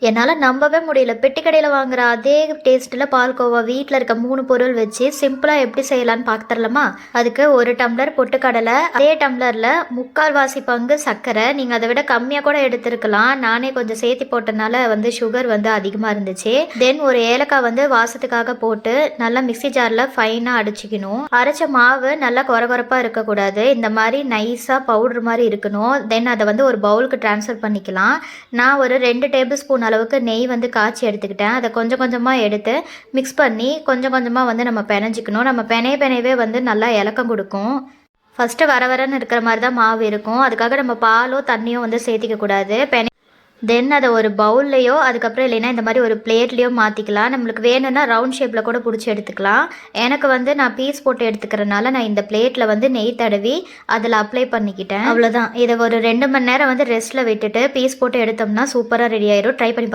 என்னால் நம்பவே முடியல. பெட்டி கடையில் வாங்குற அதே டேஸ்ட்டில் பால்கோவா வீட்டில் இருக்க 3 பொருள் வச்சு சிம்பிளாக எப்படி செய்யலான்னு பார்த்துடலாமா? அதுக்கு 1 டம்ளர் பொட்டுக்கடலை, அதே டம்ளரில் 3/4 பங்கு சர்க்கரை. நீங்கள் அதை விட கம்மியாக கூட எடுத்துருக்கலாம். நானே கொஞ்சம் சேர்த்து போட்டனால சுகர் அதிகமாக இருந்துச்சு. தென் ஒரு ஏலக்காய் வாசத்துக்காக போட்டு நல்லா மிக்சி ஜாரில் ஃபைனாக அடிச்சிக்கணும். அரைச்ச மாவு நல்லா கொரகொரப்பாக இருக்கக்கூடாது. இந்த மாதிரி நைஸாக பவுடர் மாதிரி இருக்கணும். தென் அதை ஒரு பவுலுக்கு ட்ரான்ஸ்ஃபர் பண்ணிக்கலாம். நான் ஒரு 2 டேபிள் ஸ்பூன் அளவுக்கு நெய் காய்ச்சி எடுத்துக்கிட்டேன். அதை கொஞ்சம் கொஞ்சமாக எடுத்து மிக்ஸ் பண்ணி கொஞ்சம் கொஞ்சமாக நம்ம பிணைஞ்சிக்கணும். நம்ம பிணையவே நல்லா இலக்கம் கொடுக்கும். ஃபஸ்ட்டு வரன்னு இருக்கிற மாதிரி தான் மாவு இருக்கும். அதுக்காக நம்ம பாலோ தண்ணியோ சேர்த்திக்க கூடாது. தென் அதை ஒரு பவுல்லையோ அதுக்கப்புறம் இல்லைன்னா இந்த மாதிரி ஒரு பிளேட்லேயோ மாற்றிக்கலாம். நம்மளுக்கு வேணும்னா ரவுண்ட் ஷேப்பில் கூட பிடிச்சி எடுத்துக்கலாம். எனக்கு நான் பீஸ் போட்டு எடுத்துக்கிறனால நான் இந்த பிளேட்டில் நெய் தடவி அதில் அப்ளை பண்ணிக்கிட்டேன். அவ்வளோதான். இதை ஒரு 2 மணி நேரம் ரெஸ்ட்டில் விட்டுட்டு பீஸ் போட்டு எடுத்தோம்னா சூப்பராக ரெடி ஆயிரும். ட்ரை பண்ணி